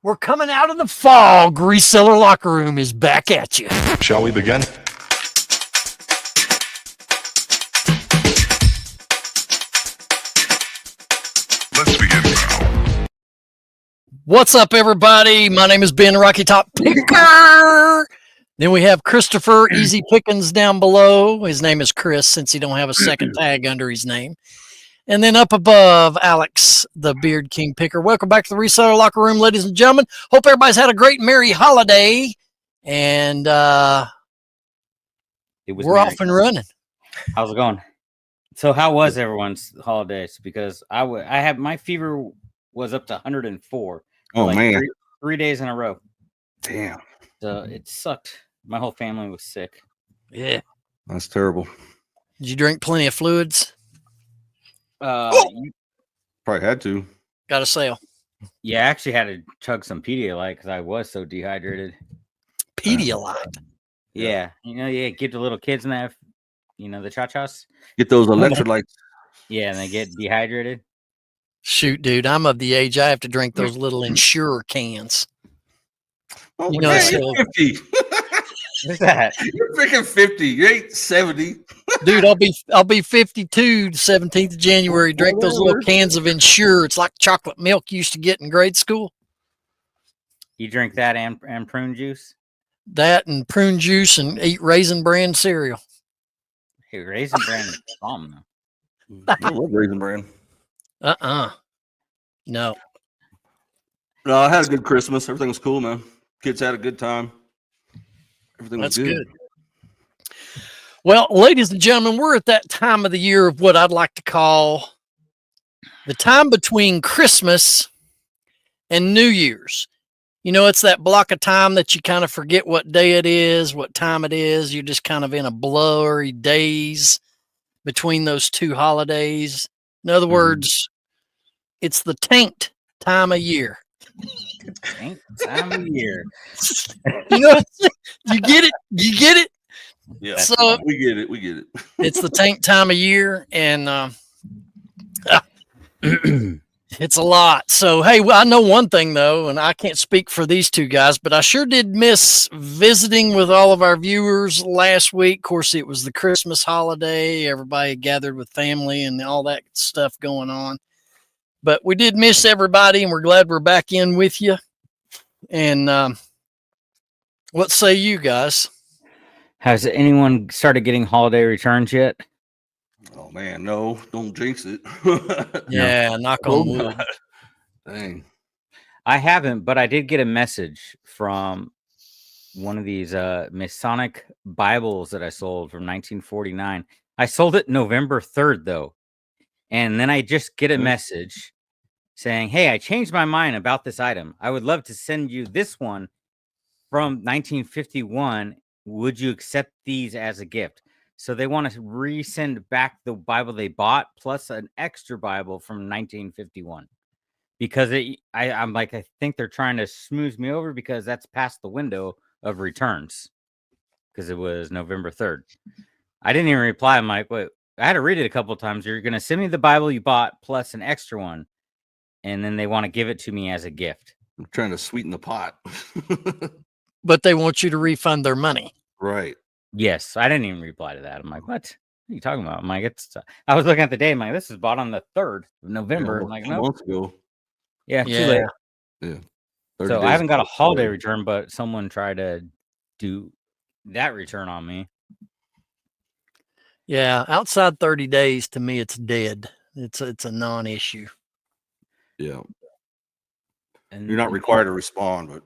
We're coming out of the fog. Reseller Locker Room is back at you. Shall we begin? Let's begin now. What's up, everybody? My name is Ben Rocky Top Picker. Then we have Christopher Easy Pickens down below. His name is Chris, since he don't have a second tag under his name. And then up above, Alex, the Beard King Picker. Welcome back to the Reseller Locker Room, ladies and gentlemen. Hope everybody's had a great, merry holiday. And we're off and running. How's it going? So how was everyone's holidays? Because I have my fever was up to 104. Oh, like man. Three days in a row. Damn. So it sucked. My whole family was sick. Yeah. That's terrible. Did you drink plenty of fluids? You Probably had to. Got a sale. I actually had to chug some Pedialyte because I was so dehydrated. Pedialyte. Yeah. Give the little kids and that, the cha-chas. Get those electrolytes. Yeah, and they get dehydrated. Shoot, dude, I'm of the age I have to drink those little Ensure cans. Oh, You know, man, so- you're 50. What's that? You're freaking 50. You ain't 70. Dude, I'll be 52 the 17th of January. Drink those little cans of Ensure. It's like chocolate milk you used to get in grade school. You drink that and prune juice? That and prune juice and eat Raisin Bran cereal. Hey, Raisin Bran is bomb, though. I love Raisin Bran. No. No, I had a good Christmas. Everything was cool, man. Kids had a good time. Everything was That's good. Well, ladies and gentlemen, we're at that time of the year of what I'd like to call the time between Christmas and New Year's. You know, it's that block of time that you kind of forget what day it is, what time it is. You're just kind of in a blurry daze between those two holidays. In other words, it's the tanked time of year. Ain't time of year. You know, you get it? You get it? Yeah. So we get it. We get it. it's the tank time of year, and it's a lot. So, hey, I know one thing, though, and I can't speak for these two guys, but I sure did miss visiting with all of our viewers last week. Of course, it was the Christmas holiday. Everybody gathered with family and all that stuff going on. But we did miss everybody, and we're glad we're back in with you. And what say you guys? Has anyone started getting holiday returns yet? Oh, man. No, don't jinx it. Yeah, knock on wood. Dang. I haven't, but I did get a message from one of these Masonic Bibles that I sold from 1949. I sold it November 3rd, though. And then I just get a message saying, hey, I changed my mind about this item. I would love to send you this one from 1951. Would you accept these as a gift? So they want to resend back the Bible they bought plus an extra Bible from 1951 because I'm like, I think they're trying to smooth me over because that's past the window of returns because it was November 3rd. I didn't even reply. I'm like, wait, I had to read it a couple of times. You're going to send me the Bible you bought plus an extra one. And then they want to give it to me as a gift. I'm trying to sweeten the pot. But they want you to refund their money. Right. Yes, I didn't even reply to that. I'm like, what are you talking about? I'm like, I was looking at the day. I'm like, this is bought on the 3rd of November. I'm like, a no. month ago. Yeah, too late. Yeah. So I haven't got a holiday return, but someone tried to do that return on me. Yeah, outside 30 days, to me, it's dead. It's a non-issue. Yeah. And You're not required to respond, but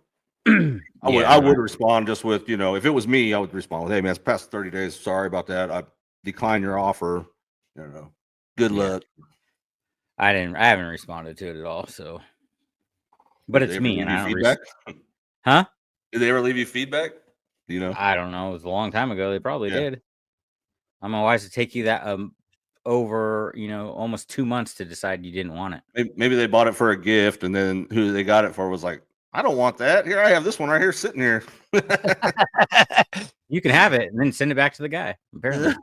I would respond just with, if it was me, I would respond with, hey, man, it's past 30 days. Sorry about that. I decline your offer. Good luck. I haven't responded to it at all. So, but it's me, and I don't feedback. Huh? Did they ever leave you feedback? Do you know? I don't know. It was a long time ago. They probably did. I'm wise to take you that over, almost 2 months to decide you didn't want it. Maybe they bought it for a gift, and then who they got it for was like, I don't want that. Here, I have this one right here sitting here. You can have it and then send it back to the guy. Apparently.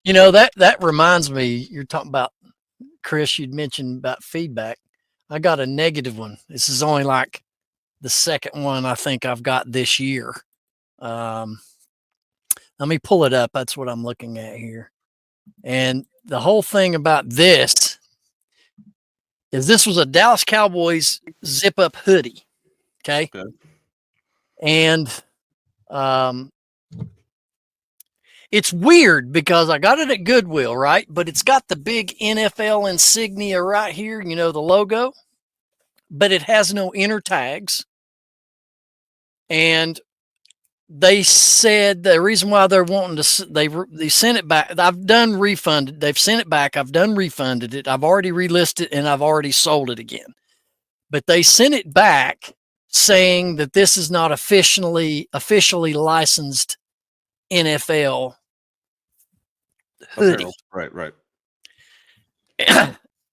That reminds me, you're talking about, Chris, you'd mentioned about feedback. I got a negative one. This is only like the second one I think I've got this year. Let me pull it up. That's what I'm looking at here. And the whole thing about this is this was a Dallas Cowboys zip up hoodie. Okay. And it's weird because I got it at Goodwill, right? But it's got the big NFL insignia right here, you know, the logo, but it has no inner tags. And they said the reason why they're wanting to, they sent it back. I've done refunded. They've sent it back. I've done refunded it. I've already relisted and I've already sold it again. But they sent it back saying that this is not officially licensed NFL hoodie. Right.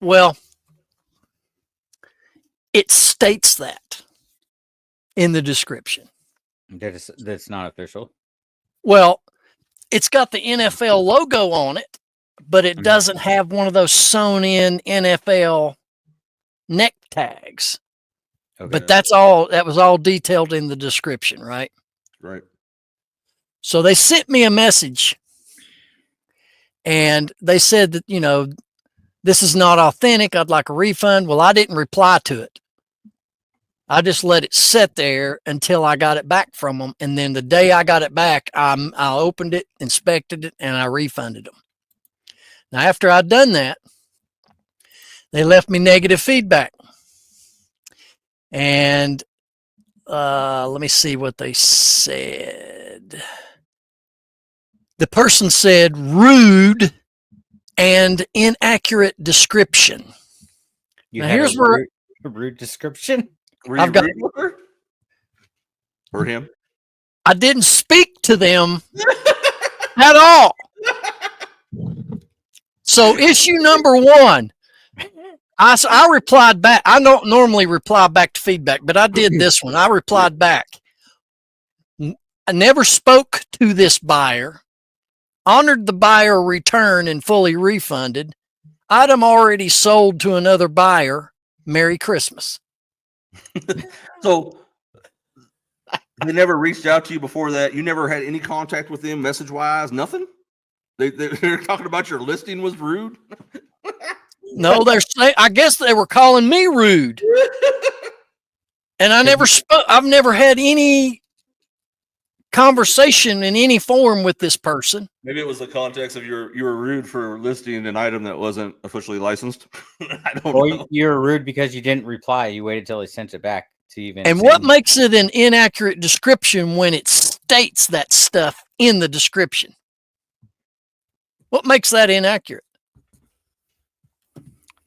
Well, it states that in the description. That's not official. Well, it's got the NFL logo on it, but it doesn't have one of those sewn in NFL neck tags. Okay. But that was all detailed in the description, right? Right. So they sent me a message and they said that, you know, this is not authentic. I'd like a refund. Well, I didn't reply to it. I just let it sit there until I got it back from them. And then the day I got it back, I opened it, inspected it, and I refunded them. Now, after I'd done that, they left me negative feedback. And let me see what they said. The person said rude and inaccurate description. Now, here's where rude description. Were you rude with her? Or him? I didn't speak to them at all. So issue number one, I replied back. I don't normally reply back to feedback, but I did this one. I replied back. I never spoke to this buyer, honored the buyer return and fully refunded. Item already sold to another buyer. Merry Christmas. So they never reached out to you before that? You never had any contact with them message wise? Nothing? They're talking about your listing was rude? No, I guess they were calling me rude. And I never spoke. I've never had any conversation in any form with this person. Maybe it was the context of you were rude for listing an item that wasn't officially licensed. I don't know. You were rude because you didn't reply. You waited till he sent it back to even. And what makes it an inaccurate description when it states that stuff in the description? What makes that inaccurate?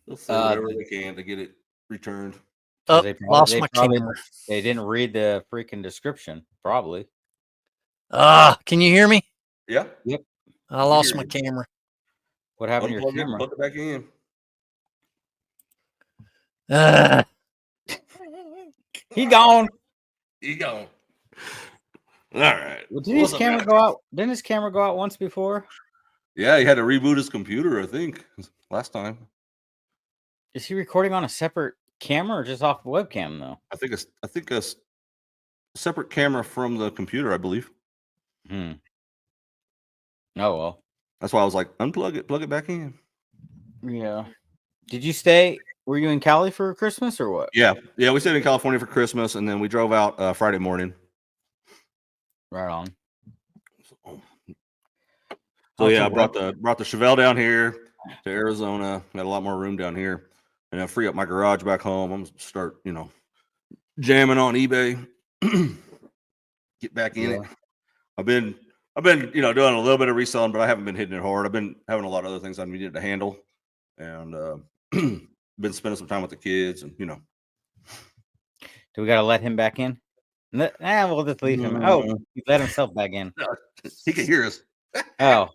They'll say whatever they can to get it returned. Oh, lost my camera. They didn't read the freaking description, probably. Can you hear me? Yeah. Yep. I lost my camera. What happened to your camera? Plug it back in. He gone. He gone. All right. Well, didn't his camera go out? Didn't his camera go out once before? Yeah, he had to reboot his computer, I think, last time. Is he recording on a separate camera or just off the webcam though? I think a separate camera from the computer, I believe. Oh well. That's why I was like, unplug it, plug it back in. Yeah. Did you stay? Were you in Cali for Christmas or what? Yeah. We stayed in California for Christmas, and then we drove out Friday morning. Right on. So yeah, I brought the Chevelle down here to Arizona. Got a lot more room down here, and I free up my garage back home. I'm gonna start, jamming on eBay. Get back in it. I've been, doing a little bit of reselling, but I haven't been hitting it hard. I've been having a lot of other things I needed to handle, and been spending some time with the kids, and Do we got to let him back in? We'll just leave him. Oh, he let himself back in. He can hear us. Oh.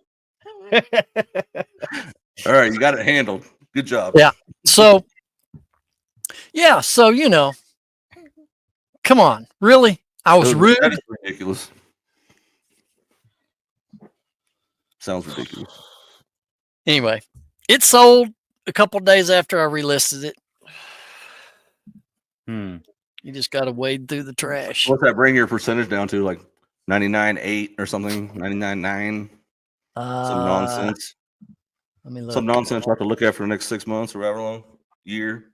All right, you got it handled. Good job. Yeah. So come on, really? I was rude. That is ridiculous. Sounds ridiculous. Anyway, it sold a couple of days after I relisted it. You just got to wade through the trash. What's that bring your percentage down to? Like 99.8 or something? 99.9? Some nonsense. Let me look. Some nonsense I have to look at for the next 6 months or however long. Year.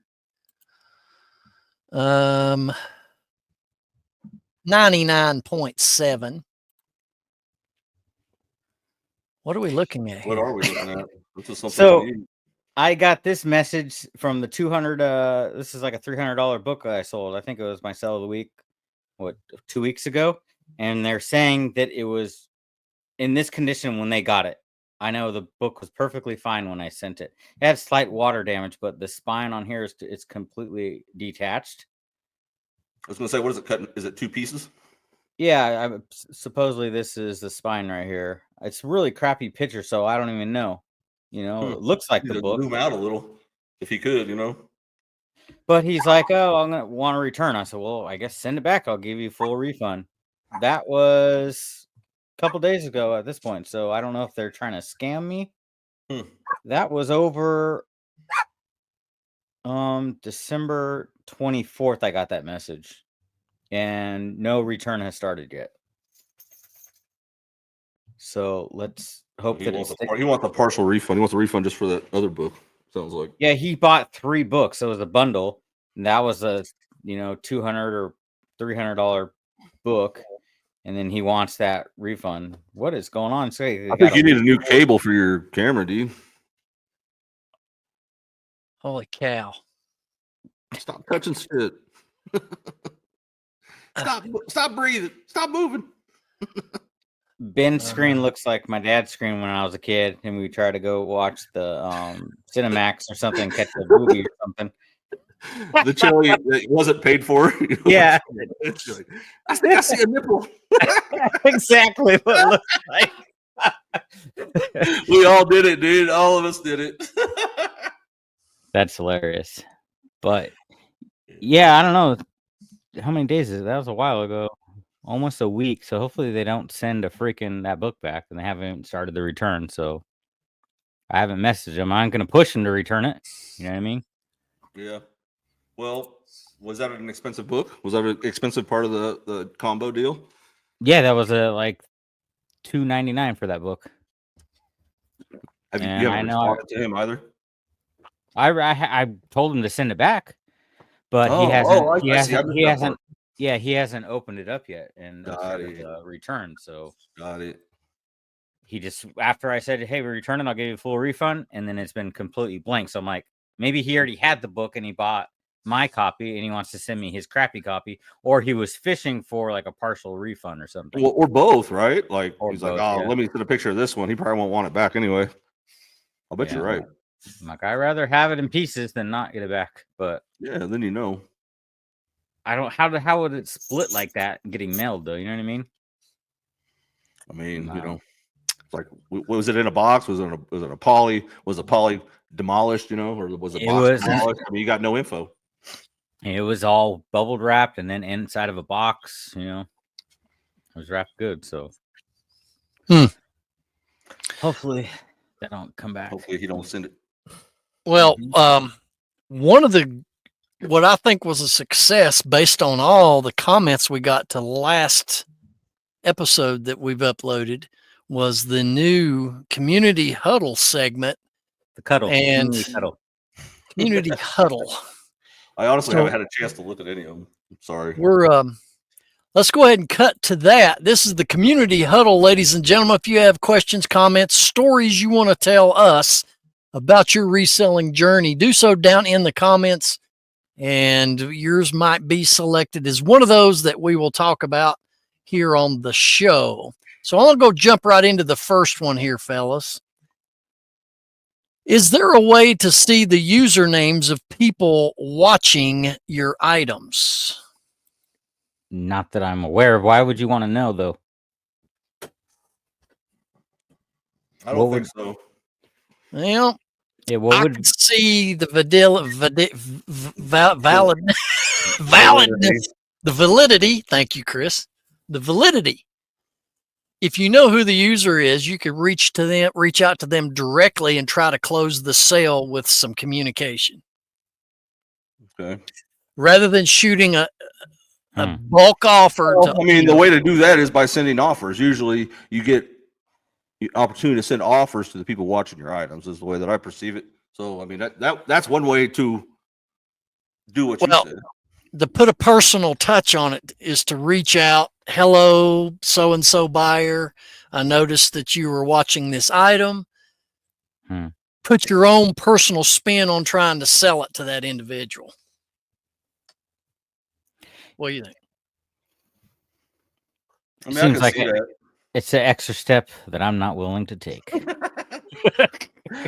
99.7. What are we looking at What here? are we looking at? This is something So- we need. I got this message from the 200. This is like a $300 book that I sold. I think it was my sell of the week, 2 weeks ago. And they're saying that it was in this condition when they got it. I know the book was perfectly fine when I sent it. It had slight water damage, but the spine on here is completely detached. I was going to say, what is it cut? Is it 2 pieces? Yeah, supposedly this is the spine right here. It's a really crappy picture, so I don't even know. You know, it looks like the book. Zoom out a little, if he could, you know. But he's like, "Oh, I'm gonna want to return." I said, "Well, I guess send it back. I'll give you a full refund." That was a couple days ago at this point, so I don't know if they're trying to scam me. That was over December 24th. I got that message, and no return has started yet. So let's hope He that wants a partial refund. He wants a refund just for that other book. Sounds like. Yeah, he bought 3 books. So it was a bundle, and that was a $200 or $300 book, and then he wants that refund. What is going on? Say, I think you need a new cable for your camera, dude. Holy cow! Stop touching shit. Stop breathing. Stop moving. Ben's screen looks like my dad's screen when I was a kid, and we tried to go watch the Cinemax or something, catch a movie or something. The chili that wasn't paid for. Yeah. I think I see a nipple. Exactly what it looks like. We all did it, dude. All of us did it. That's hilarious. But yeah, I don't know how many days is it? That was a while ago. Almost a week. So hopefully they don't send that book back, and they haven't started the return. So I haven't messaged them. I'm going to push them to return it. You know what I mean? Yeah. Well, was that an expensive book? Was that an expensive part of the combo deal? Yeah, that was like $2.99 for that book. You haven't responded to him either? I told him to send it back, but he hasn't. Yeah, he hasn't opened it up yet and started return. So got it. He just, after I said, "Hey, we return it, I'll give you a full refund," and then it's been completely blank. So I'm like, maybe he already had the book and he bought my copy and he wants to send me his crappy copy, or he was fishing for like a partial refund or something. Well, or both, right? Like Or he's both, like, "Oh, yeah. let me send a picture of this one." He probably won't want it back anyway. I'll bet you're right. I'm like, I'd rather have it in pieces than not get it back. But yeah, then you know. I don't. How would it split like that getting mailed though? You know what I mean? I mean, it's like, was it in a box? Was it a poly? Was a poly demolished? Or was it box demolished? I mean, you got no info. It was all bubble wrapped and then inside of a box. It was wrapped good. So hopefully that don't come back. Hopefully he don't send it. Well, one of what I think was a success based on all the comments we got to last episode that we've uploaded was the new community huddle segment. The cuddle and community huddle. I honestly haven't had a chance to look at any of them. I'm sorry. Let's go ahead and cut to that. This is the community huddle, ladies and gentlemen. If you have questions, comments, stories you want to tell us about your reselling journey, do so down in the comments, and yours might be selected as one of those that we will talk about here on the show. So I'll go jump right into the first one here, fellas. Is there a way to see the usernames of people watching your items? Not that I'm aware of. Why would you want to know, though? I don't think so. Well, yeah, I can see the validness, the validity. Thank you, Chris. The validity. If you know who the user is, you could reach out to them directly and try to close the sale with some communication. Okay. Rather than shooting a bulk offer. Well, I mean, the way to do that is by sending offers. Usually, you get the opportunity to send offers to the people watching your items. Is the way that I perceive it. So, I mean, that's one way to do what you said. To put a personal touch on it is to reach out. Hello, so and so buyer. I noticed that you were watching this item. Put your own personal spin on trying to sell it to that individual. What do you think? I mean, Seems like it's an extra step that I'm not willing to take.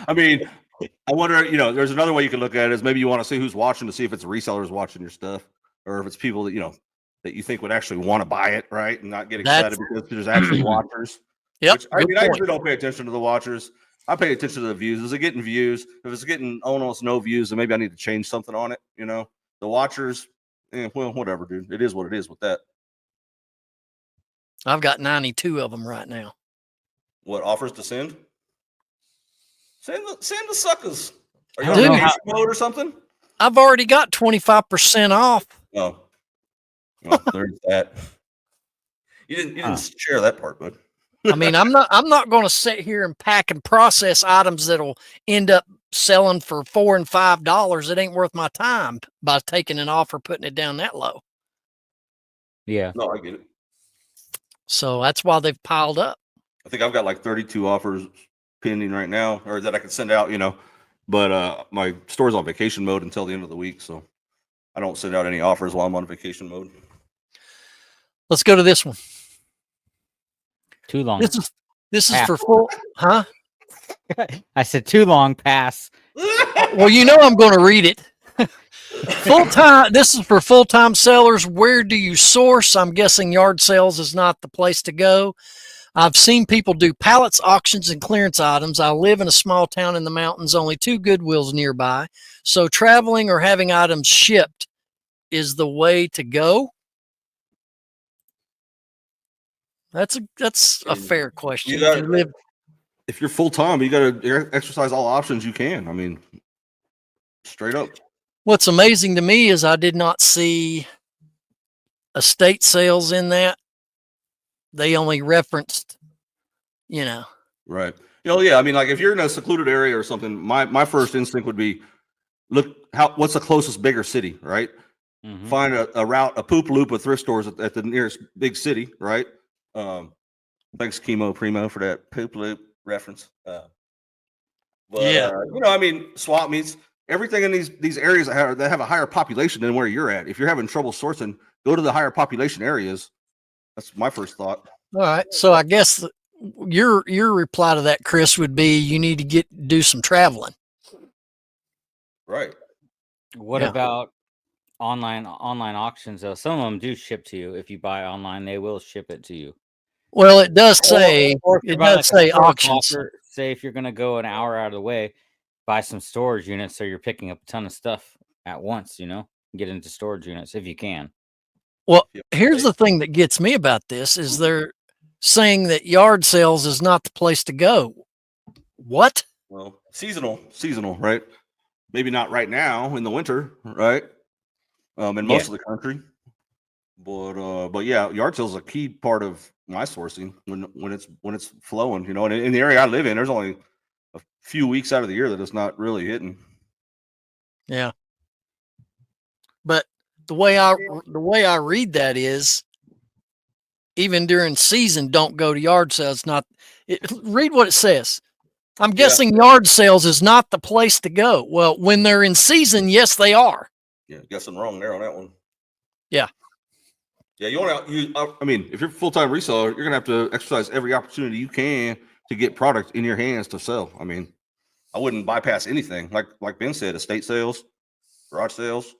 I mean, I wonder, there's another way you can look at it is maybe you want to see who's watching to see if it's resellers watching your stuff or if it's people that, that you think would actually want to buy it, right? And not get excited because there's actually watchers. Yep. I usually don't pay attention to the watchers. I pay attention to the views. Is it getting views? If it's getting almost no views, then maybe I need to change something on it. The watchers, well, whatever, dude. It is what it is with that. I've got 92 of them right now. What offers to send? Send the suckers. Are you Dude, on vacation mode or something? I've already got 25% off. Oh, well, there's that. You didn't share that part, bud. I mean, I'm not going to sit here and pack and process items that'll end up selling for $4 and $5. It ain't worth my time by taking an offer, putting it down that low. Yeah. No, I get it. So that's why they've piled up. I think I've got like 32 offers pending right now, or that I can send out, but my store's on vacation mode until the end of the week. So I don't send out any offers while I'm on vacation mode. Let's go to this one. Too long. This is for full, huh? I said too long. Pass. Well, I'm going to read it. Full-time. This is for full-time sellers. Where do you source? I'm guessing yard sales is not the place to go. I've seen people do pallets, auctions, and clearance items. I live in a small town in the mountains, only 2 Goodwills nearby. So traveling or having items shipped is the way to go. That's a fair question. If you're full-time, you got to exercise all options you can. I mean, straight up. What's amazing to me is I did not see estate sales in that. They only referenced, Right. Yeah. I mean, like if you're in a secluded area or something, my first instinct would be what's the closest bigger city, right? Mm-hmm. Find a route, a poop loop of thrift stores at the nearest big city, right? Thanks, Chemo Primo, for that poop loop reference. I mean, swap meets, everything in these areas that have a higher population than where you're at. If you're having trouble sourcing, go to the higher population areas. That's my first thought. All right. So I guess your reply to that, Chris, would be you need to do some traveling. Right. What about online auctions though? Some of them do ship to you. If you buy online, they will ship it to you. Well, it does say auctions. Say if you're going to go an hour out of the way, buy some storage units so you're picking up a ton of stuff at once, get into storage units if you can. Well, here's the thing that gets me about this is they're saying that yard sales is not the place to go. What? Well, seasonal, right? Maybe not right now in the winter, right? In most of the country. But yeah, yard sales is a key part of my sourcing when it's flowing, and in the area I live in, there's only a few weeks out of the year that it's not really hitting. Yeah. But the way I read that is even during season, don't go to yard sales. Read what it says. I'm guessing yard sales is not the place to go. Well, when they're in season, yes, they are. Yeah, guessing wrong there on that one. Yeah. Yeah, I mean, if you're a full-time reseller, you're gonna have to exercise every opportunity you can to get product in your hands to sell. I mean, I wouldn't bypass anything. Like Ben said, estate sales, garage sales,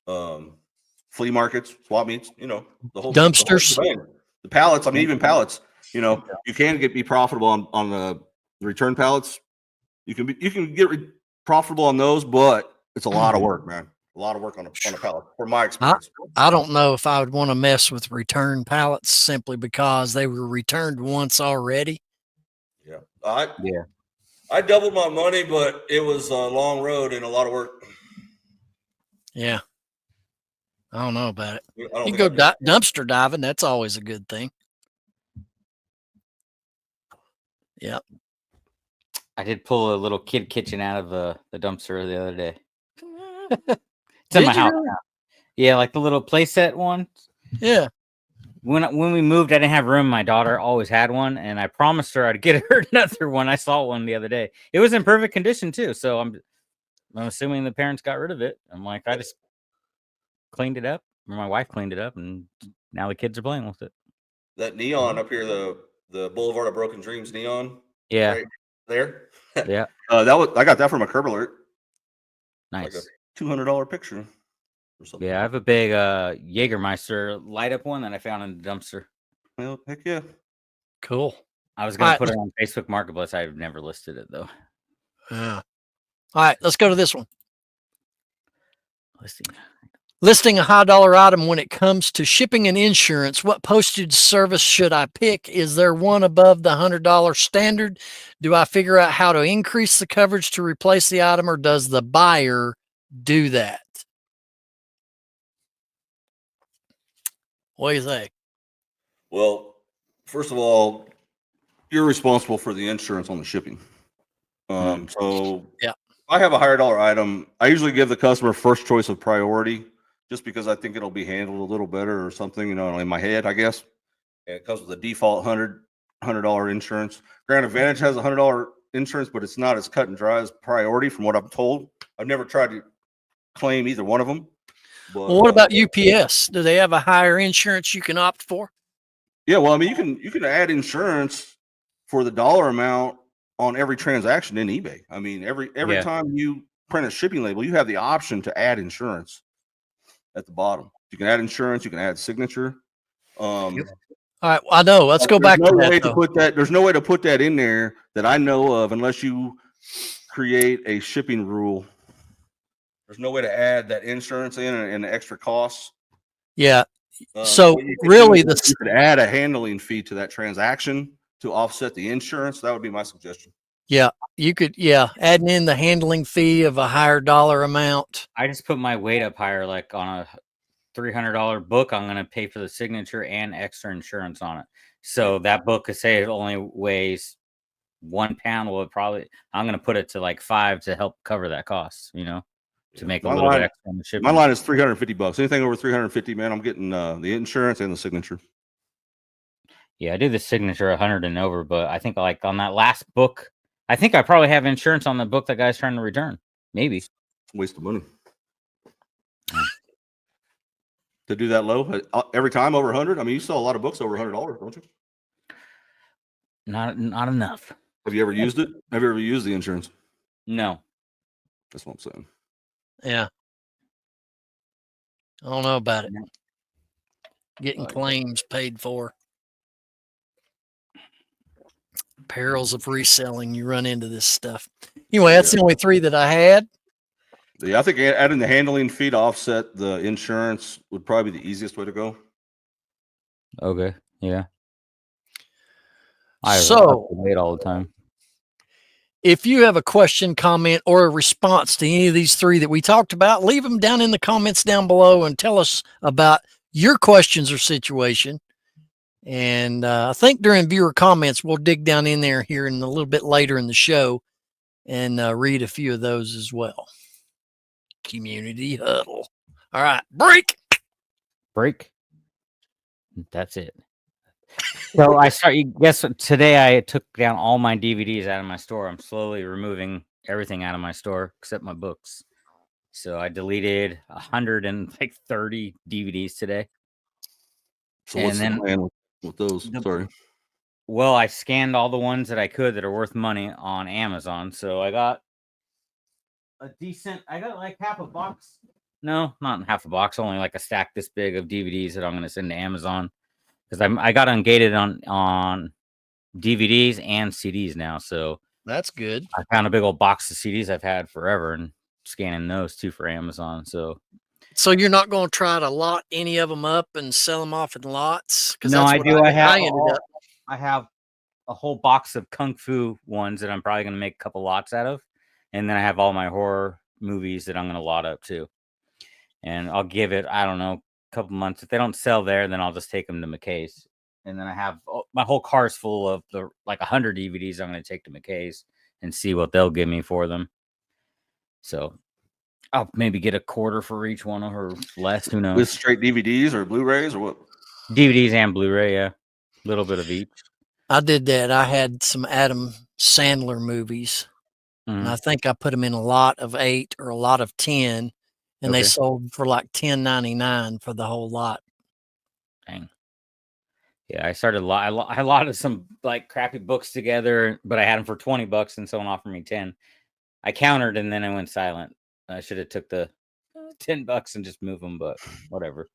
flea markets, swap meets, the whole dumpsters, the pallets. I mean, even pallets. You can be profitable on the return pallets. You can get profitable on those, but it's a lot of work, man. A lot of work on a pallet, from my experience. I don't know if I would want to mess with return pallets simply because they were returned once already. Yeah. I doubled my money, but it was a long road and a lot of work. Yeah. I don't know about it. I don't You think go I'd do dumpster diving. That's always a good thing. Yeah. I did pull a little kid kitchen out of the dumpster the other day. It's Did in my you house really? now. Yeah, like the little playset one. Yeah. When we moved, I didn't have room. My daughter always had one, and I promised her I'd get her another one. I saw one the other day. It was in perfect condition too. So I'm assuming the parents got rid of it. I'm like, I just cleaned it up, or my wife cleaned it up, and now the kids are playing with it. that neon up here, the Boulevard of Broken Dreams neon. Yeah, Right there. yeah, I got that from a Curb Alert. nice. Like a $200 picture or something. Yeah, I have a big Jägermeister light up one that I found in the dumpster. Well, heck yeah. Cool. I was gonna All put right. it on Facebook Marketplace. I've never listed it though. Yeah. All right. Let's go to this one. Listing. Listing a high dollar item when it comes to shipping and insurance. What postage service should I pick? Is there one above the $100 standard? Do I figure out how to increase the coverage to replace the item, or does the buyer do that? What do you think? Well, first of all, you're responsible for the insurance on the shipping. So Yeah. if I have a higher dollar item, I usually give the customer first choice of priority, just because I think it'll be handled a little better or something, in my head, I guess. And it comes with a default $100 insurance. Grand Advantage has a $100 insurance, but it's not as cut and dry as priority from what I'm told. I've never tried to claim either one of them. But, Well, what about UPS? Do they have a higher insurance you can opt for? Yeah, well, I mean, you can add insurance for the dollar amount on every transaction in eBay. I mean, every Yeah. time you print a shipping label, you have the option to add insurance at the bottom. You can add insurance, you can add signature. All right. I know. Let's go back to that, though. There's no way to put that in there that I know of unless you create a shipping rule. There's no way to add that insurance in and the extra costs. Yeah. So really, you could add a handling fee to that transaction to offset the insurance. That would be my suggestion. Yeah, you could. Yeah, adding in the handling fee of a higher dollar amount. I just put my weight up higher, like on a $300 book. I'm gonna pay for the signature and extra insurance on it. So that book could say it only weighs 1 pound. Well, I'm gonna put it to like 5 to help cover that cost. To make a little bit extra on the shipping. My line is $350. Anything over 350, man, I'm getting the insurance and the signature. Yeah, I do the signature 100 and over, but I think like on that last book, I think I probably have insurance on the book that guy's trying to return. Maybe. It's a waste of money to do that low every time over 100. I mean, you sell a lot of books over $100, don't you? Not enough. Have you ever used it? Have you ever used the insurance? No. That's what I'm saying. Yeah. I don't know about it. Getting claims paid for. Perils of reselling. You run into this stuff. Anyway, that's the only 3 that I had. Yeah, I think adding the handling fee to offset the insurance would probably be the easiest way to go. Okay. Yeah. I wait all the time. If you have a question, comment, or a response to any of these 3 that we talked about, leave them down in the comments down below and tell us about your questions or situation. And I think during viewer comments, we'll dig down in there here and a little bit later in the show and read a few of those as well. Community huddle. All right, break. That's it. So guess what? Today I took down all my DVDs out of my store. I'm slowly removing everything out of my store except my books. So I deleted 130 DVDs today. So what's the plan with those? Sorry. Well, I scanned all the ones that I could that are worth money on Amazon. So I got like half a box. No, not half a box, only like a stack this big of DVDs that I'm going to send to Amazon. Because I got ungated on DVDs and CDs now, so that's good. I found a big old box of CDs I've had forever and scanning those too for Amazon. So you're not going to try to lot any of them up and sell them off in lots? No, I do. I have a whole box of kung fu ones that I'm probably going to make a couple lots out of, and then I have all my horror movies that I'm going to lot up too. and I'll give it, I don't know, a couple months. If they don't sell there, then I'll just take them to McKay's. And then I have my whole car's full of the like 100 DVDs I'm going to take to McKay's and see what they'll give me for them. So I'll maybe get a quarter for each one or less. Who knows? With straight DVDs or Blu-rays or what? DVDs and Blu-ray, yeah. A little bit of each. I did that. I had some Adam Sandler movies, and I think I put them in a lot of 8 or a lot of 10, and they Okay. sold for like $10.99 for the whole lot. Dang. Yeah, I started I lotted some like crappy books together, but I had them for $20 and someone offered me 10. I countered and then I went silent. I should have took the $10 and just moved them, but whatever.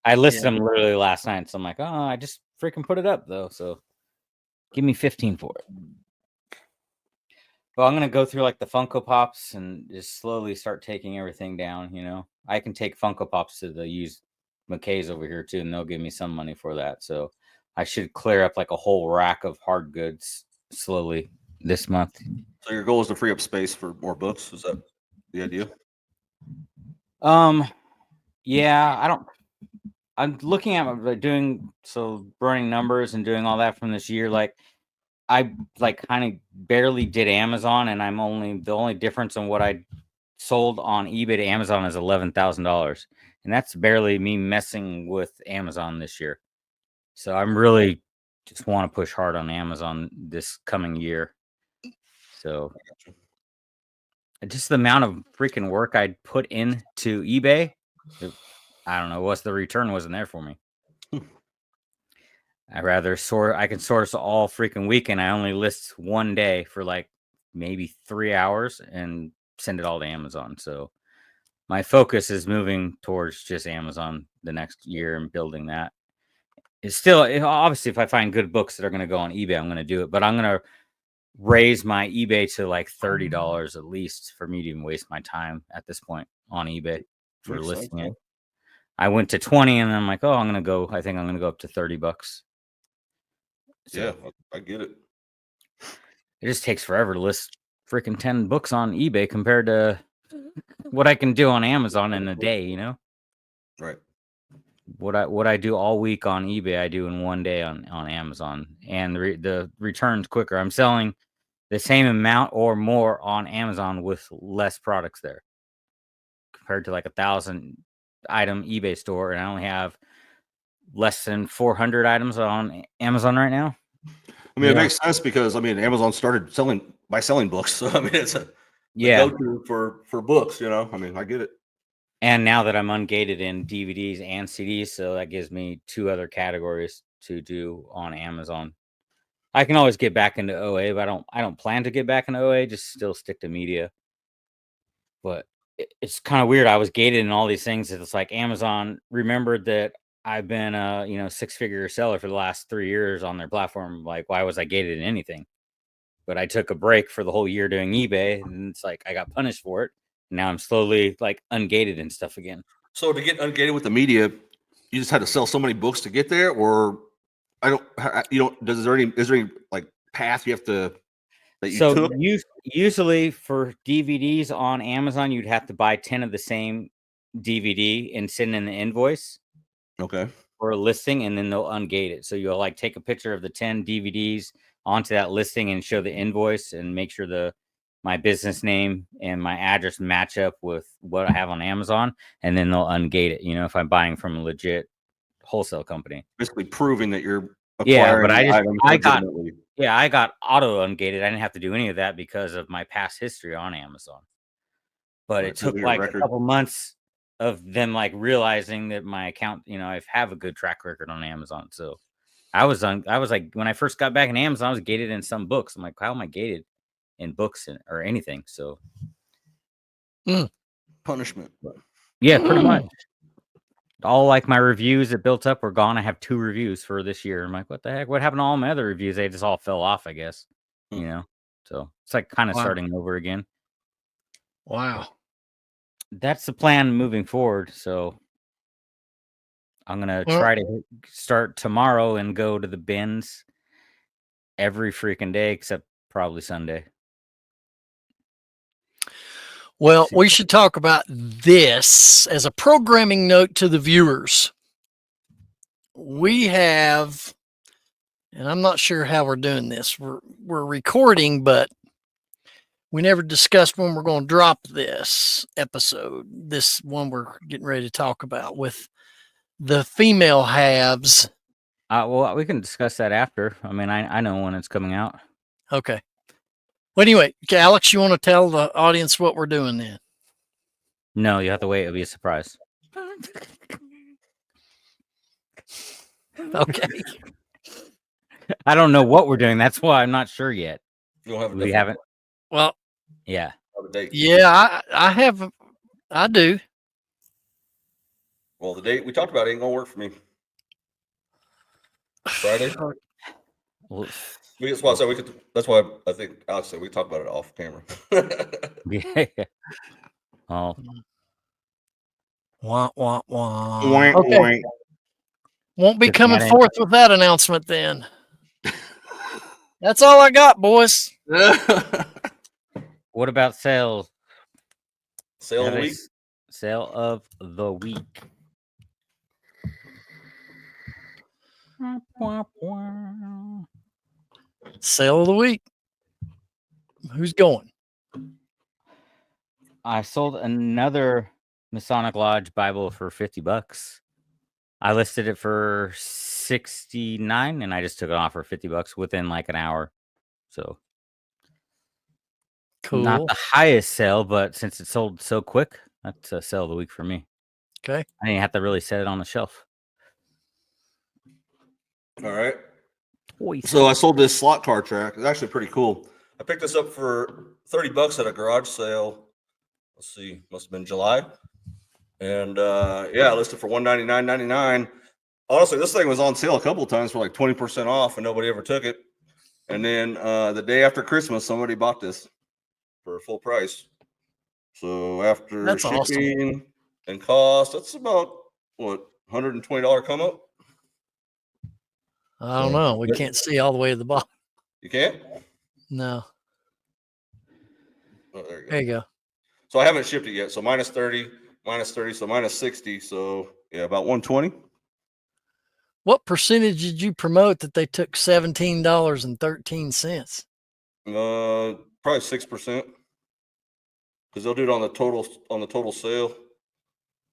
I listed them literally last night, so I'm like, oh, I just freaking put it up though, so give me 15 for it. Well, I'm gonna go through like the Funko Pops and just slowly start taking everything down. You know, I can take Funko Pops to the used McKay's over here too, and they'll give me some money for that. So I should clear up like a whole rack of hard goods slowly this month. So your goal is to free up space for more books. Is that the idea? Yeah, I'm looking at doing running numbers and doing all that from this year. Like I like kind of barely did Amazon, and the only difference in what I sold on eBay to Amazon is $11,000, and that's barely me messing with Amazon this year. So I'm really just want to push hard on Amazon this coming year. So just the amount of freaking work I'd put into eBay, I don't know, what's the return wasn't there for me. I can source all freaking week, and I only list one day for like maybe 3 hours and send it all to Amazon. So my focus is moving towards just Amazon the next year and building that. It's still obviously if I find good books that are going to go on eBay, I'm going to do it, but I'm going to raise my eBay to like $30 at least for me to even waste my time at this point on eBay for listing it. I went to 20 and I'm like, oh, I think I'm going to go up to $30. So, yeah, I get it. It just takes forever to list freaking 10 books on eBay compared to what I can do on Amazon in a day, you know? Right. What I do all week on eBay, I do in one day on Amazon, and the return's quicker. I'm selling the same amount or more on Amazon with less products there compared to like 1,000 item eBay store, and I only have less than 400 items on Amazon right now. I mean, it makes sense because Amazon started selling books, so it's a go-to for books. You know, I get it. And now that I'm ungated in DVDs and CDs, so that gives me 2 other categories to do on Amazon. I can always get back into OA, but I don't plan to get back into OA. Just still stick to media. But it's kind of weird. I was gated in all these things. It's like Amazon remembered that I've been a 6-figure seller for the last 3 years on their platform. Like, why was I gated in anything? But I took a break for the whole year doing eBay, and it's like I got punished for it. Now I'm slowly like ungated and stuff again. So to get ungated with the media, you just had to sell so many books to get there, or is there any like path you have to that you took? Usually for DVDs on Amazon, you'd have to buy 10 of the same DVD and send in the invoice. Okay. For a listing, and then they'll ungate it. So you'll like take a picture of the 10 DVDs onto that listing and show the invoice and make sure my business name and my address match up with what I have on Amazon, and then they'll ungate it. You know, if I'm buying from a legit wholesale company, basically proving that you're acquiring I got auto ungated. I didn't have to do any of that because of my past history on Amazon. But it took like a couple months of them like realizing that my account, I have a good track record on Amazon. So I was like, when I first got back in Amazon, I was gated in some books. I'm like, how am I gated in books or anything? So punishment. Yeah, pretty much. All like my reviews that built up were gone. I have 2 reviews for this year. I'm like, what the heck? What happened to all my other reviews? They just all fell off, I guess. So it's like kind of starting over again. Wow. That's the plan moving forward. So I'm going to try to start tomorrow and go to the bins every freaking day, except probably Sunday. Well, we should talk about this as a programming note to the viewers. We have, and I'm not sure how we're doing this. We're recording, but we never discussed when we're going to drop this episode. This one we're getting ready to talk about with the female halves. Well, we can discuss that after. I mean, I know when it's coming out. Okay. Well, anyway, Alex, you want to tell the audience what we're doing then? No, you have to wait. It'll be a surprise. Okay. I don't know what we're doing. That's why I'm not sure yet. You don't have a We haven't. Well, Yeah. date. yeah, I have. I do. Well, the date we talked about ain't gonna work for me. Friday. Well, That's why I said we could. That's why I think Alex said we could talk about it off camera. yeah. Oh, Wah, wah, wah. Wank, Okay. wank. Won't be Just coming not in. forth with that announcement then. That's all I got, boys. what about sales? Sale of the week. Sale of the week. Sale of the week. Who's going? I sold another Masonic Lodge Bible for $50. I listed it for $69, and I just took it off for $50 within like an hour. So not Cool. the highest sale, but since it sold so quick, that's a sale of the week for me. Okay. I didn't have to really set it on the shelf. All right. Toys. So I sold this slot car track. It's actually pretty cool. I picked this up for $30 at a garage sale. Let's see, must have been July. And yeah, I listed for $199.99. Honestly, this thing was on sale a couple of times for like 20% off, and nobody ever took it. And then the day after Christmas, somebody bought this for full price. So after That's shipping awesome. and cost, that's about what, $120 come up. I don't know. We can't see all the way to the bottom. You can't? No. Oh, there you go. There you go. So I haven't shipped it yet. So minus 30, so minus 60. So yeah, about 120. What percentage did you promote that they took $17.13? Probably 6%. Because they'll do it on the total sale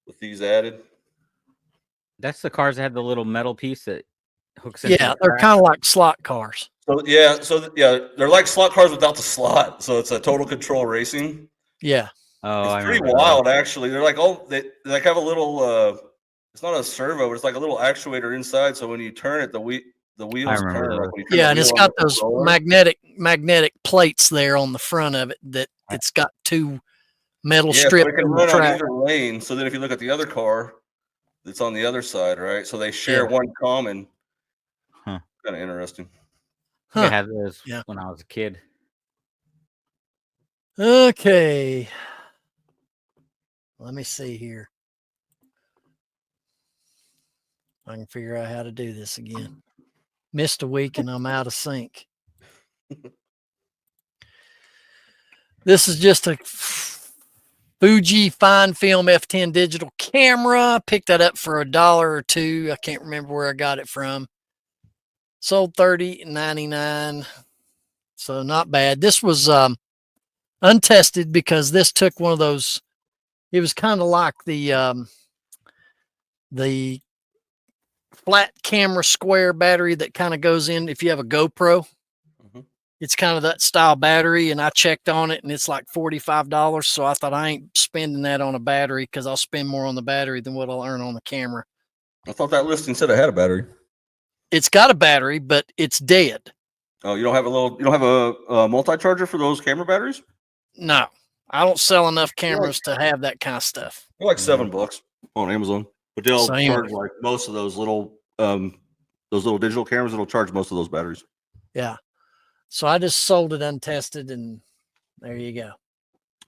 with these added. That's the cars that have the little metal piece that hooks into Yeah, the they're track. kind of like slot cars. So yeah, they're like slot cars without the slot. So it's a total control racing. Yeah. Oh, I It's pretty remember wild, actually. They're like, they like have a little it's not a servo, but it's like a little actuator inside. So when you turn it, the wheels remember turn. those. Like when you turn Yeah, the and it's wheel on got the those controller. magnetic plates there on the front of it that it's got two metal Yeah, so strips it can in the run on track. either lane. So then if you look at the other car, it's on the other side, right? So they share Yeah. one common. Huh. Kind of interesting. I Huh. had those Yeah. when I was a kid. Okay. Let me see here. I can figure out how to do this again. Missed a week and I'm out of sync. This is just a Fuji fine film F10 digital camera. Picked that up for $1 or $2. I can't remember where I got it from. Sold $30.99. So not bad. This was untested because this took one of those. It was kind of like the flat camera square battery that kind of goes in if you have a GoPro. Mhm. It's kind of that style battery, and I checked on it, and it's like $45. So I thought I ain't spending that on a battery because I'll spend more on the battery than what I'll earn on the camera. I thought that listing said it had a battery. It's got a battery, but it's dead. Oh, you don't have a multi-charger for those camera batteries? No, I don't sell enough cameras to have that kind of stuff. They're like $7 on Amazon, but they'll So anyway. charge like most of those little digital cameras. It'll charge most of those batteries. Yeah. So I just sold it untested, and there you go.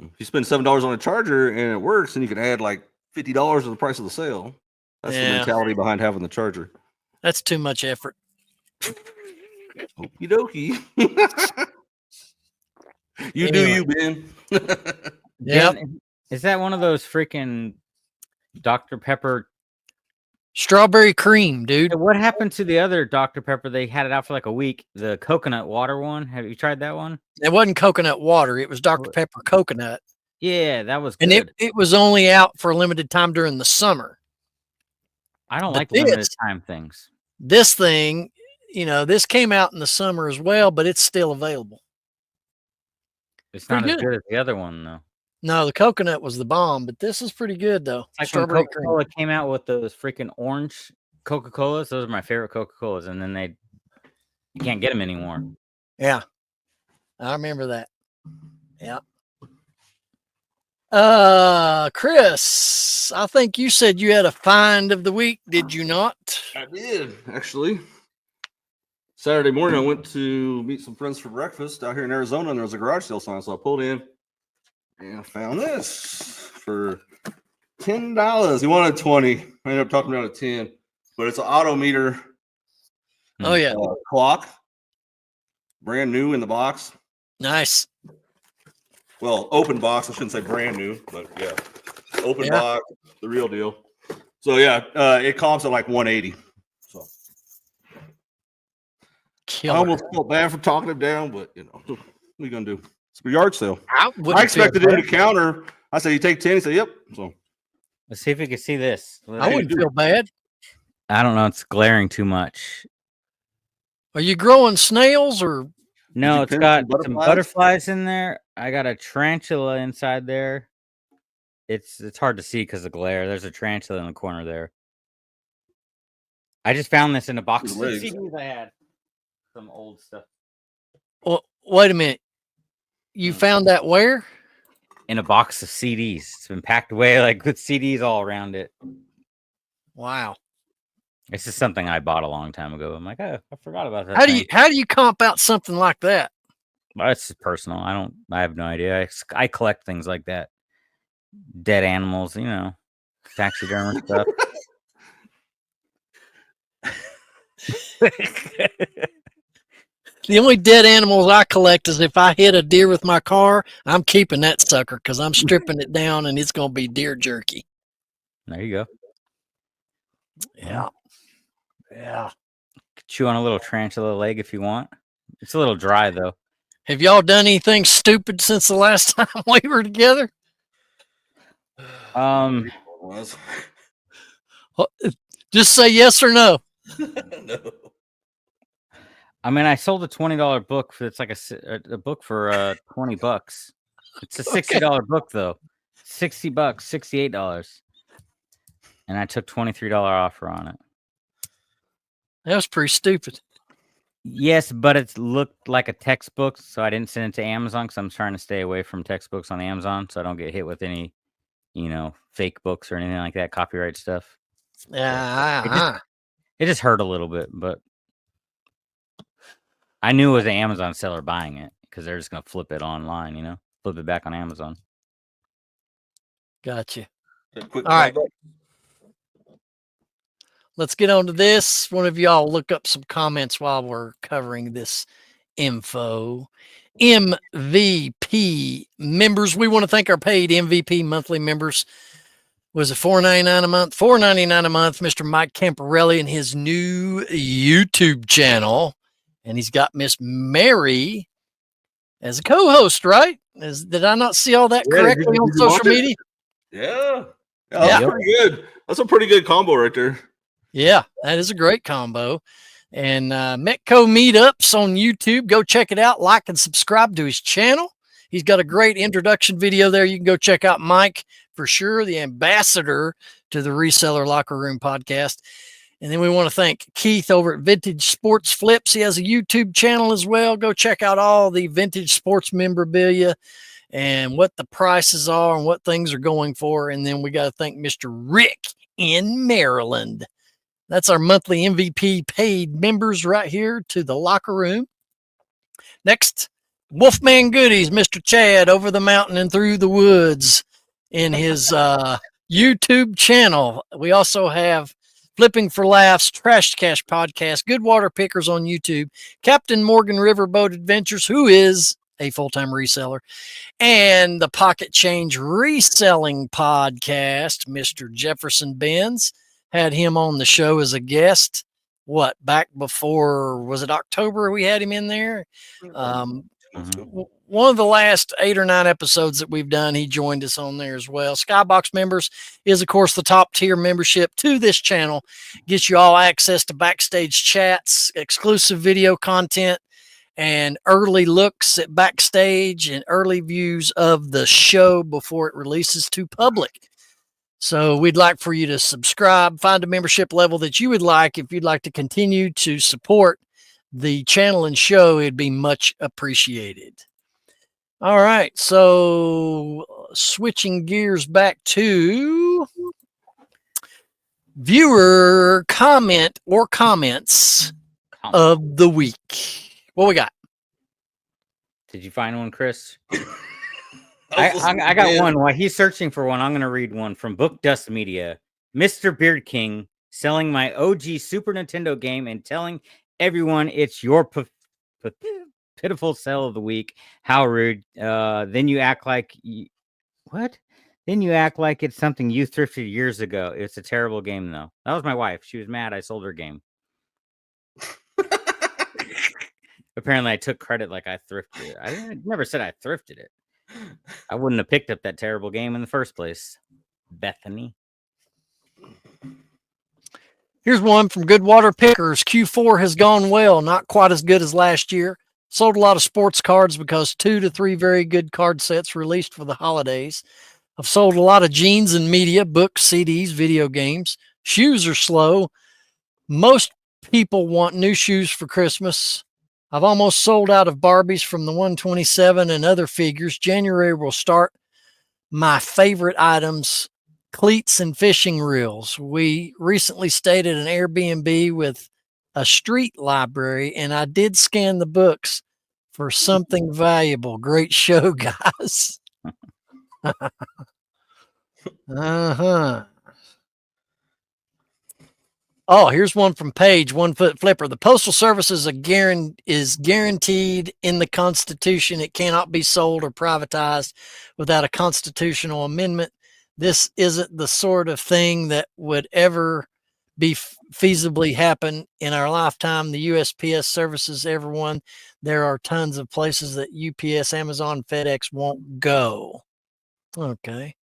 If you spend $7 on a charger and it works, then you can add like $50 to the price of the sale. That's the Yeah. mentality behind having the charger. That's too much effort. Okie dokie. You do Anyway. you, Ben. Yep. Dan, is that one of those freaking Dr. Pepper? Strawberry cream, dude. What happened to the other Dr. Pepper? They had it out for like a week. The coconut water one. Have you tried that one? It wasn't coconut water. It was Dr. What? Pepper coconut. Yeah, that was And good. it was only out for a limited time during the summer. I don't But like limited time things. This thing, this came out in the summer as well, but it's still available. It's not Pretty as good. good as the other one, though. No, the coconut was the bomb, but this is pretty good, though. It's like when Strawberry cream. Coca-Cola came out with those freaking orange Coca-Colas. Those are my favorite Coca-Colas. And then you can't get them anymore. Yeah. I remember that. Yeah. Chris, I think you said you had a find of the week, did you not? I did, actually. Saturday morning, I went to meet some friends for breakfast out here in Arizona, and there was a garage sale sign. So I pulled in and I found this for $10. He wanted 20. I ended up talking down to 10, but it's an auto meter Oh, yeah. clock, brand new in the box. Nice. Well, open box. I shouldn't say brand new, but yeah, open box, the real deal. So yeah, it comps at like 180. So Killer. I almost felt bad for talking him down, but what are you gonna do? It's a yard sale. I expected him to counter. I said, "You take 10." He said, "Yep." So let's see if we can see this. I wouldn't feel bad. I don't know. It's glaring too much. Are you growing snails or? No, it's got some butterflies in there. I got a tarantula inside there. It's hard to see because of glare. There's a tarantula in the corner there. I just found this in a box of CDs I had. Some old stuff. Well, wait a minute. You found that where? In a box of CDs. It's been packed away like with CDs all around it. Wow. This is something I bought a long time ago. I'm like, oh, I forgot about that. How do you comp out something like that? Well, it's personal. I have no idea. I collect things like that. Dead animals, taxidermy stuff. The only dead animals I collect is if I hit a deer with my car, I'm keeping that sucker because I'm stripping it down and it's going to be deer jerky. There you go. Yeah. Yeah. Chew on a little tarantula leg if you want. It's a little dry, though. Have y'all done anything stupid since the last time we were together? Just say yes or no. No. I mean, I sold a $20 book it's like a book for $20. It's a $60 book though. $60, $68. And I took $23 offer on it. That was pretty stupid. Yes, but it looked like a textbook, so I didn't send it to Amazon because I'm trying to stay away from textbooks on Amazon so I don't get hit with any, fake books or anything like that, copyright stuff. Yeah. It just hurt a little bit, but I knew it was an Amazon seller buying it because they're just going to flip it online, flip it back on Amazon. Gotcha. All right. Let's get on to this. One of y'all look up some comments while we're covering this info. MVP members. We want to thank our paid MVP monthly members. Was it $4.99 a month? $4.99 a month. Mr. Mike Camparelli and his new YouTube channel. And he's got Miss Mary as a co-host, right? Did I not see all that correctly on social media? Yeah. That's pretty good. That's a pretty good combo right there. Yeah, that is a great combo. And Metco Meetups on YouTube. Go check it out. Like and subscribe to his channel. He's got a great introduction video there. You can go check out Mike for sure, the ambassador to the Reseller Locker Room podcast. And then we want to thank Keith over at Vintage Sports Flips. He has a YouTube channel as well. Go check out all the vintage sports memorabilia and what the prices are and what things are going for. And then we got to thank Mr. Rick in Maryland. That's our monthly MVP paid members right here to the locker room. Next, Wolfman Goodies, Mr. Chad over the mountain and through the woods in his YouTube channel. We also have Flipping for Laughs, Trash Cash Podcast, Good Water Pickers on YouTube, Captain Morgan Riverboat Adventures, who is a full-time reseller, and the Pocket Change Reselling podcast. Mr. Jefferson Benz, had him on the show as a guest. What, back before, was it October we had him in there? One of the last 8 or 9 episodes that we've done, he joined us on there as well. Skybox members is, of course, the top tier membership to this channel. Gets you all access to backstage chats, exclusive video content, and early looks at backstage and early views of the show before it releases to public. So we'd like for you to subscribe, find a membership level that you would like. If you'd like to continue to support the channel and show, it'd be much appreciated. All right, so switching gears back to viewer comment or comments of the week. What we got? Did you find one, Chris? I got one. While he's searching for one, I'm going to read one from Book Dust Media. Mr. Beard King selling my OG Super Nintendo game and telling everyone it's your pitiful sell of the week. How rude. Then you act like what? Then you act like it's something you thrifted years ago. It's a terrible game, though. That was my wife. She was mad I sold her game. Apparently, I took credit like I thrifted it. I never said I thrifted it. I wouldn't have picked up that terrible game in the first place. Bethany. Here's one from Goodwater Pickers. Q4 has gone well, not quite as good as last year. Sold a lot of sports cards because 2 to 3 very good card sets released for the holidays. I've sold a lot of jeans and media, books, CDs, video games. Shoes are slow. Most people want new shoes for Christmas. I've almost sold out of Barbies from the 127 and other figures. January will start my favorite items, cleats and fishing reels. We recently stayed at an Airbnb with a street library, and I did scan the books for something valuable. Great show, guys. Oh, here's one from Paige, 1 Foot Flipper. The Postal Service is guaranteed in the Constitution. It cannot be sold or privatized without a constitutional amendment. This isn't the sort of thing that would ever be feasibly happen in our lifetime. The USPS services everyone. There are tons of places that UPS, Amazon, FedEx won't go. Okay.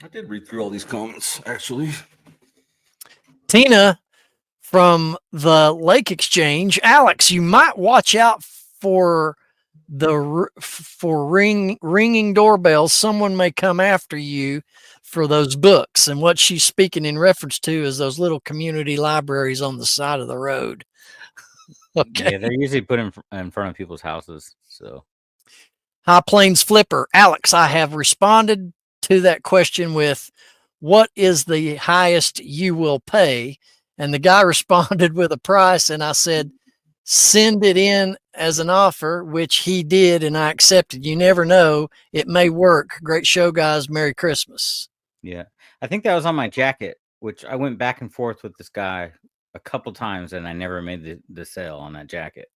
I did read through all these comments, actually. Tina from the Lake Exchange. Alex, you might watch out for ringing doorbells. Someone may come after you for those books. And what she's speaking in reference to is those little community libraries on the side of the road. Okay. Yeah, they're usually put in front of people's houses. So, High Plains Flipper. Alex, I have responded to that question with, what is the highest you will pay? And the guy responded with a price, and I said, send it in as an offer, which he did, and I accepted. You never know. It may work. Great show, guys. Merry Christmas. yeah. I think that was on my jacket, which I went back and forth with this guy a couple times, and I never made the sale on that jacket.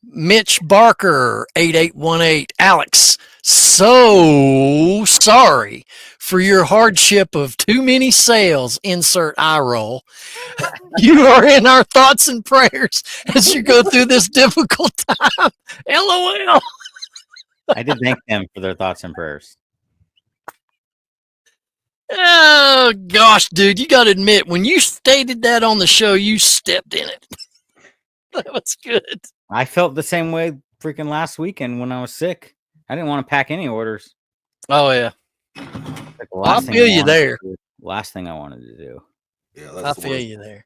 Mitch Barker, 8818. Alex, so sorry for your hardship of too many sales. Insert eye roll. You are in our thoughts and prayers as you go through this difficult time. LOL. I did thank them for their thoughts and prayers. Oh, gosh, dude. You got to admit, when you stated that on the show, you stepped in it. That was good. I felt the same way freaking last weekend when I was sick. I didn't want to pack any orders. Oh, yeah. Like I feel you there. Last thing I wanted to do. Yeah, I that's feel you there.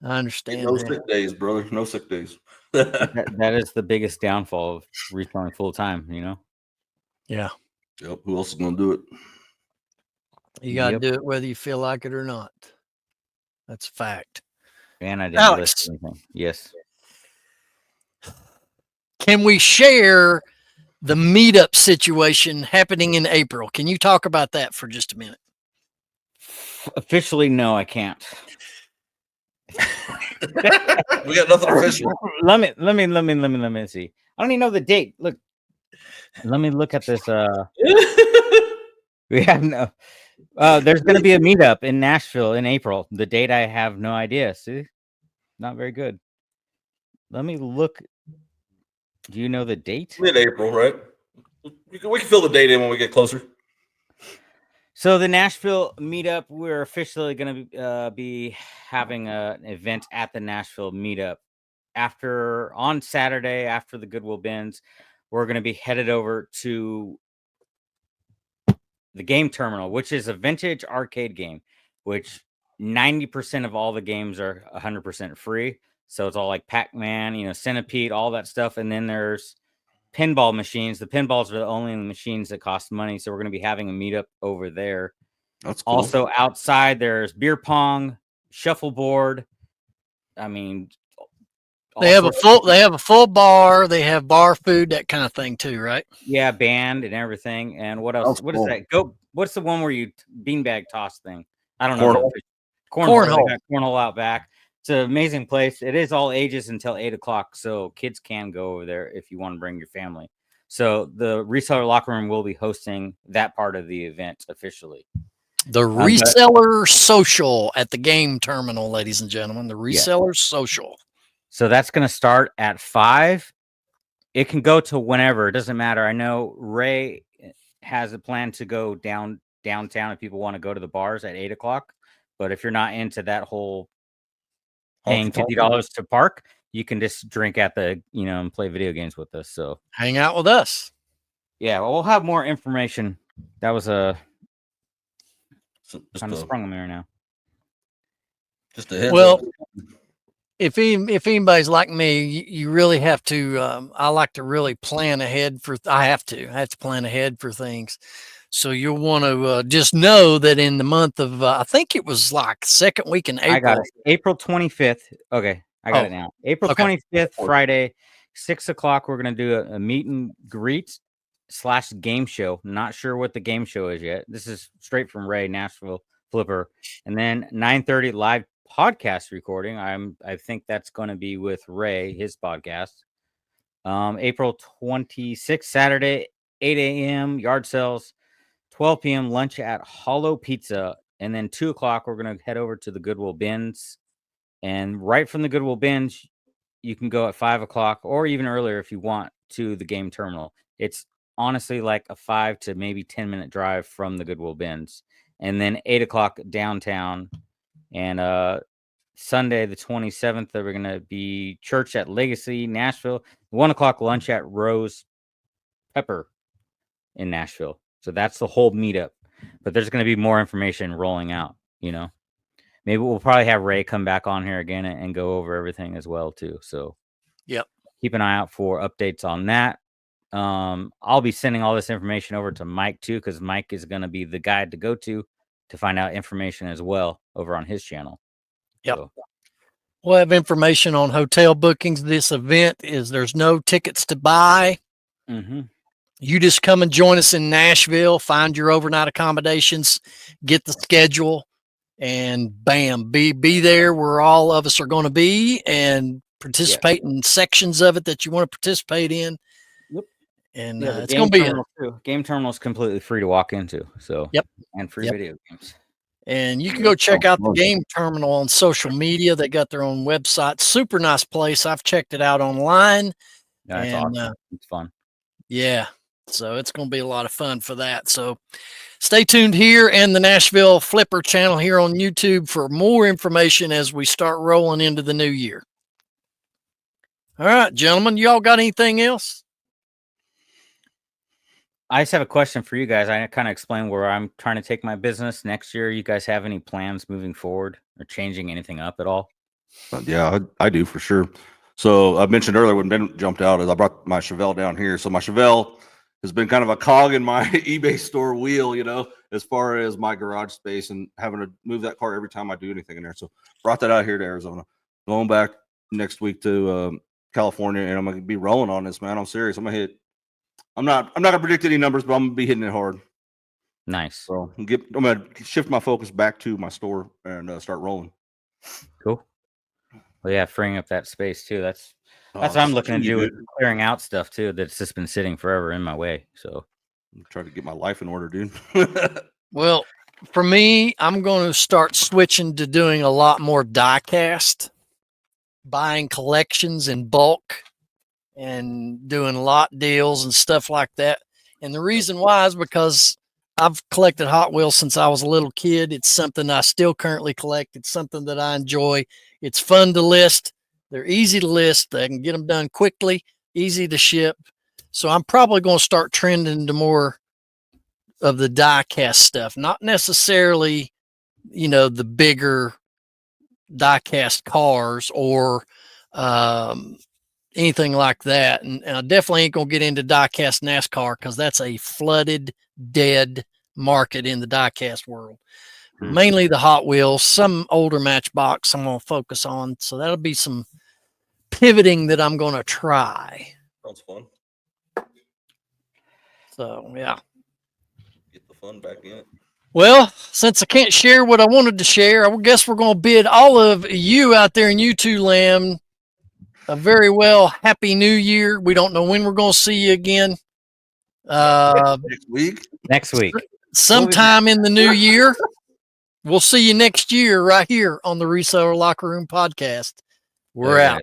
I understand. No that. sick days, brother. No sick days. That is the biggest downfall of reselling full time, you know? Yeah. Yep. Who else is going to do it? You got to Yep. do it whether you feel like it or not. That's a fact. And I didn't Alex. list anything. Yes. Can we share the meetup situation happening in April? Can you talk about that for just a minute? Officially, no, I can't. We got nothing official. Let me see. I don't even know the date. Look, let me look at this. We have no. There's going to be a meetup in Nashville in April. The date I have no idea. See, not very good. Let me look. Do you know the date? Mid-April, right? We can fill the date in when we get closer. So the Nashville meetup, we're officially going to be having an event at the Nashville meetup. On Saturday, after the Goodwill Bins, we're going to be headed over to the game terminal, which is a vintage arcade game, which 90% of all the games are 100% free. So it's all like Pac-Man, Centipede, all that stuff. And then there's pinball machines. The pinballs are the only machines that cost money. So we're going to be having a meetup over there. That's cool. Also outside, there's beer pong, shuffleboard. I mean, They have a full bar. They have bar food, that kind of thing too, right? Yeah, band and everything. And what else? What is that? What's the one where you beanbag toss thing? I don't know. Cornhole. They got cornhole out back. It's an amazing place. It is all ages until 8:00, so kids can go over there if you want to bring your family. So the reseller locker room will be hosting that part of the event officially. The reseller social at the game terminal, ladies and gentlemen. The reseller social. So that's going to start at 5. It can go to whenever. It doesn't matter. I know Ray has a plan to go downtown if people want to go to the bars at 8:00. But if you're not into that whole paying $50 to park, you can just drink at the, and play video games with us. So hang out with us. Yeah, well, we'll have more information. That was kind of sprung on me right now. Just a heads up. If anybody's like me, you really have to. I like to really plan ahead I have to plan ahead for things. So you'll want to just know that in the month of, I think it was like second week in April. I got it. April 25th. Okay, I got it now. April 25th, Friday, 6:00. We're gonna do a meet and greet / game show. Not sure what the game show is yet. This is straight from Ray, Nashville Flipper, and then 9:30 live podcast recording. I think that's going to be with Ray, his podcast. April 26th, Saturday, 8 a.m. yard sales. 12 p.m. lunch at Hollow Pizza, and then 2:00 we're going to head over to the Goodwill Bins, and right from the Goodwill Bins you can go at 5:00 or even earlier if you want to the game terminal. It's honestly like a 5 to maybe 10-minute drive from the Goodwill Bins, and then 8:00 downtown. And Sunday the 27th we're going to be church at Legacy, Nashville. 1:00 lunch at Rose Pepper in Nashville. So that's the whole meetup, but there's going to be more information rolling out, maybe we'll probably have Ray come back on here again and go over everything as well too. So keep an eye out for updates on that. I'll be sending all this information over to Mike too, because Mike is going to be the guide to go to find out information as well over on his channel. So. We'll have information on hotel bookings. This event there's no tickets to buy. Mm-hmm. You just come and join us in Nashville, find your overnight accommodations, get the schedule, and bam, be there where all of us are going to be, and participate in sections of it that you want to participate in. Yep. And it's going to be game terminal is completely free to walk into. So and free video games. And you can go check out the game terminal on social media. They got their own website. Super nice place. I've checked it out online. That's awesome. It's fun. Yeah. So it's going to be a lot of fun for that. So stay tuned here and the Nashville Flipper channel here on YouTube for more information as we start rolling into the new year. All right, gentlemen, y'all got anything else? I just have a question for you guys. I kind of explained where I'm trying to take my business next year. You guys have any plans moving forward or changing anything up at all? Yeah, I do for sure. So I mentioned earlier when Ben jumped out, is I brought my Chevelle down here. So my Chevelle has been kind of a cog in my eBay store wheel, as far as my garage space and having to move that car every time I do anything in there. So brought that out here to Arizona. Going back next week to California, and I'm gonna be rolling on this, man. I'm serious. I'm not gonna predict any numbers, but I'm gonna be hitting it hard. Nice. So I'm gonna shift my focus back to my store and start rolling. Cool. Well, yeah, freeing up that space too. That's Oh, what I'm looking to you do with dude. clearing out stuff too. That's just been sitting forever in my way. So I'm trying to get my life in order, dude. Well, for me, I'm going to start switching to doing a lot more die cast, buying collections in bulk and doing lot deals and stuff like that. And the reason why is because I've collected Hot Wheels since I was a little kid. It's something I still currently collect. It's something that I enjoy. It's fun to list. They're easy to list. I can get them done quickly, easy to ship. So I'm probably going to start trending to more of the die cast stuff, not necessarily, the bigger die cast cars or anything like that. And I definitely ain't going to get into die cast NASCAR because that's a flooded, dead market in the die cast world. Mainly the Hot Wheels, some older Matchbox I'm going to focus on. So that'll be some pivoting that I'm going to try. Sounds fun. So, yeah. Get the fun back in. Well, since I can't share what I wanted to share, I guess we're going to bid all of you out there in YouTube land a very well happy new year. We don't know when we're going to see you again. Next week. next week, Sometime in the new year. We'll see you next year right here on the Reseller Locker Room podcast. We're out.